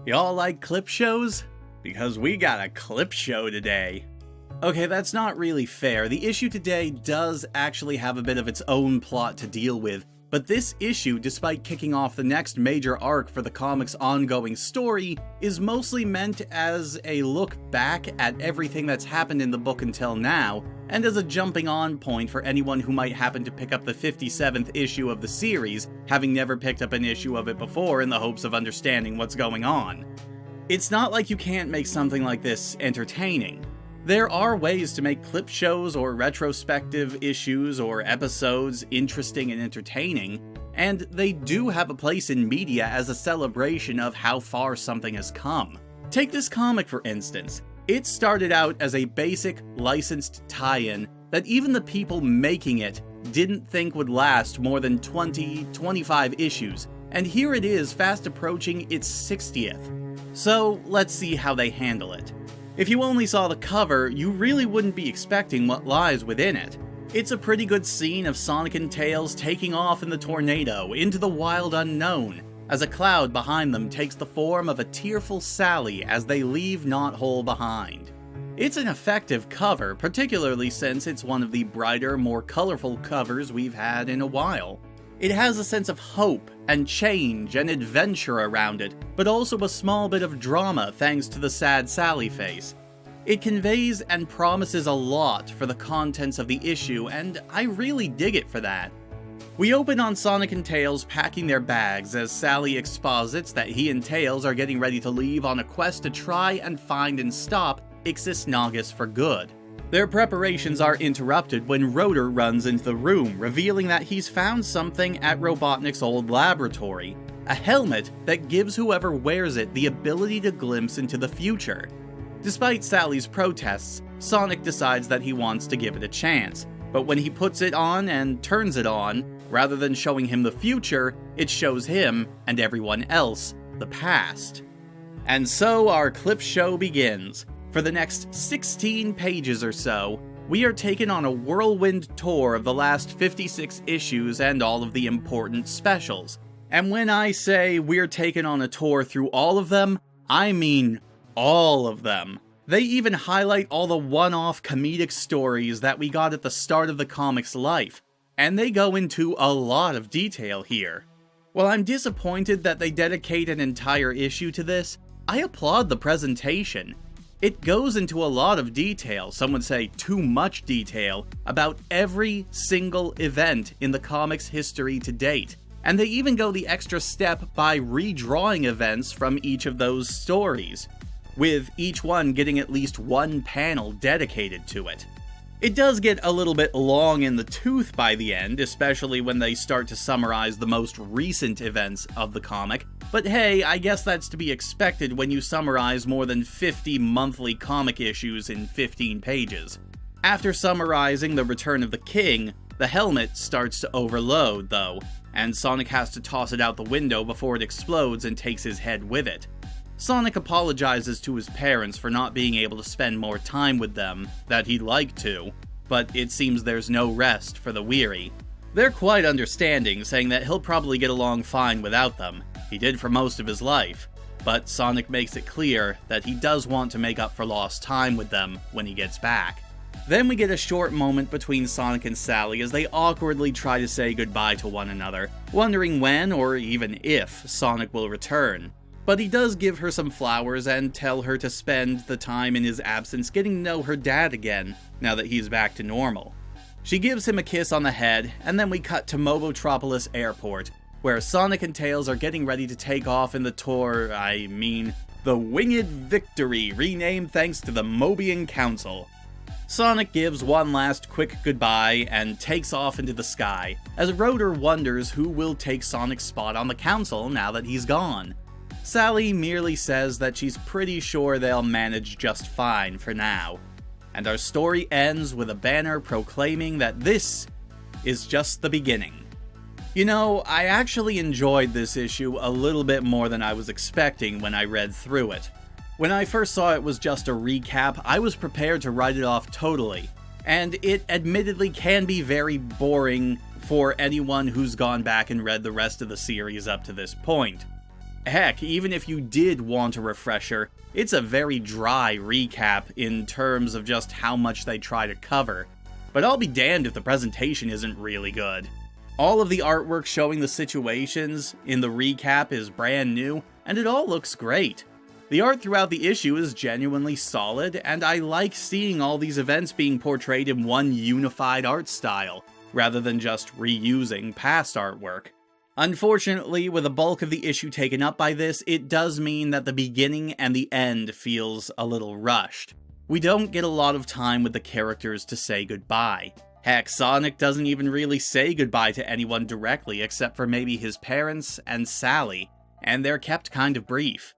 Y'all like clip shows? Because we got a clip show today. Okay, that's not really fair. The issue today does actually have a bit of its own plot to deal with, but this issue, despite kicking off the next major arc for the comic's ongoing story, is mostly meant as a look back at everything that's happened in the book until now, and as a jumping on point for anyone who might happen to pick up the 57th issue of the series, having never picked up an issue of it before in the hopes of understanding what's going on. It's not like you can't make something like this entertaining. There are ways to make clip shows or retrospective issues or episodes interesting and entertaining, and they do have a place in media as a celebration of how far something has come. Take this comic for instance. It started out as a basic licensed tie-in that even the people making it didn't think would last more than 20-25 issues, and here it is fast approaching its 60th. So let's see how they handle it. If you only saw the cover, you really wouldn't be expecting what lies within it. It's a pretty good scene of Sonic and Tails taking off in the tornado into the wild unknown, as a cloud behind them takes the form of a tearful Sally as they leave Knothole behind. It's an effective cover, particularly since it's one of the brighter, more colorful covers we've had in a while. It has a sense of hope and change and adventure around it, but also a small bit of drama thanks to the sad Sally face. It conveys and promises a lot for the contents of the issue, and I really dig it for that. We open on Sonic and Tails packing their bags as Sally exposits that he and Tails are getting ready to leave on a quest to try and find and stop Ixis Naugus for good. Their preparations are interrupted when Rotor runs into the room, revealing that he's found something at Robotnik's old laboratory, a helmet that gives whoever wears it the ability to glimpse into the future. Despite Sally's protests, Sonic decides that he wants to give it a chance, but when he puts it on and turns it on, rather than showing him the future, it shows him, and everyone else, the past. And so our clip show begins. For the next 16 pages or so, we are taken on a whirlwind tour of the last 56 issues and all of the important specials. And when I say we're taken on a tour through all of them, I mean all of them. They even highlight all the one-off comedic stories that we got at the start of the comic's life, and they go into a lot of detail here. While I'm disappointed that they dedicate an entire issue to this, I applaud the presentation. It goes into a lot of detail, some would say too much detail, about every single event in the comic's history to date, and they even go the extra step by redrawing events from each of those stories, with each one getting at least one panel dedicated to it. It does get a little bit long in the tooth by the end, especially when they start to summarize the most recent events of the comic, but hey, I guess that's to be expected when you summarize more than 50 monthly comic issues in 15 pages. After summarizing the return of the king, the helmet starts to overload, though, and Sonic has to toss it out the window before it explodes and takes his head with it. Sonic apologizes to his parents for not being able to spend more time with them, that he'd like to, but it seems there's no rest for the weary. They're quite understanding, saying that he'll probably get along fine without them. He did for most of his life, but Sonic makes it clear that he does want to make up for lost time with them when he gets back. Then we get a short moment between Sonic and Sally as they awkwardly try to say goodbye to one another, wondering when, or even if, Sonic will return. But he does give her some flowers and tell her to spend the time in his absence getting to know her dad again, now that he's back to normal. She gives him a kiss on the head, and then we cut to Mobotropolis Airport, where Sonic and Tails are getting ready to take off in the the Winged Victory, renamed thanks to the Mobian Council. Sonic gives one last quick goodbye and takes off into the sky, as Rotor wonders who will take Sonic's spot on the council now that he's gone. Sally merely says that she's pretty sure they'll manage just fine for now. And our story ends with a banner proclaiming that this is just the beginning. You know, I actually enjoyed this issue a little bit more than I was expecting when I read through it. When I first saw it was just a recap, I was prepared to write it off totally, and it admittedly can be very boring for anyone who's gone back and read the rest of the series up to this point. Heck, even if you did want a refresher, it's a very dry recap in terms of just how much they try to cover. But I'll be damned if the presentation isn't really good. All of the artwork showing the situations in the recap is brand new, and it all looks great. The art throughout the issue is genuinely solid, and I like seeing all these events being portrayed in one unified art style, rather than just reusing past artwork. Unfortunately, with a bulk of the issue taken up by this, it does mean that the beginning and the end feels a little rushed. We don't get a lot of time with the characters to say goodbye. Heck, Sonic doesn't even really say goodbye to anyone directly except for maybe his parents and Sally, and they're kept kind of brief.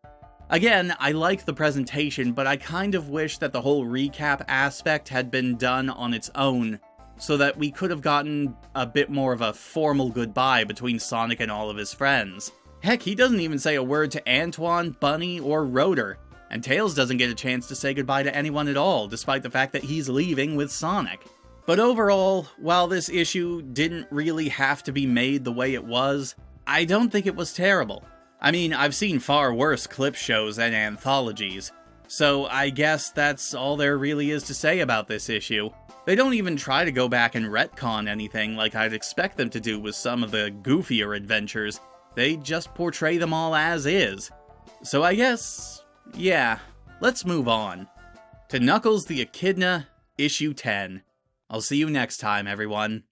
Again, I like the presentation, but I kind of wish that the whole recap aspect had been done on its own, so that we could have gotten a bit more of a formal goodbye between Sonic and all of his friends. Heck, he doesn't even say a word to Antoine, Bunny, or Rotor, and Tails doesn't get a chance to say goodbye to anyone at all, despite the fact that he's leaving with Sonic. But overall, while this issue didn't really have to be made the way it was, I don't think it was terrible. I mean, I've seen far worse clip shows and anthologies, so I guess that's all there really is to say about this issue. They don't even try to go back and retcon anything like I'd expect them to do with some of the goofier adventures. They just portray them all as is. So I guess, yeah, let's move on to Knuckles the Echidna, issue 10. I'll see you next time, everyone.